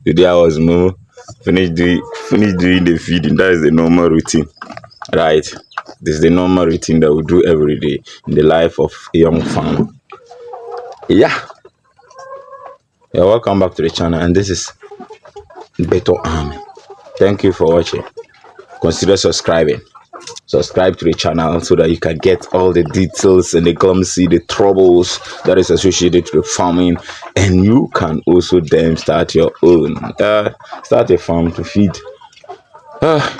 Today I was more finish doing the feeding. That is the normal routine, right? This is the normal routine that we do every day in the life of a young farmer. Yeah, yeah. Welcome back to the channel, and this is Beto Army. Thank you for watching. Consider subscribing. Subscribe to the channel so that you can get all the details and the clumsy, the troubles that is associated with farming, and you can also then start your own. Start a farm to feed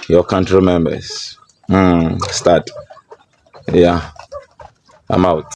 your country members. Start. Yeah, I'm out.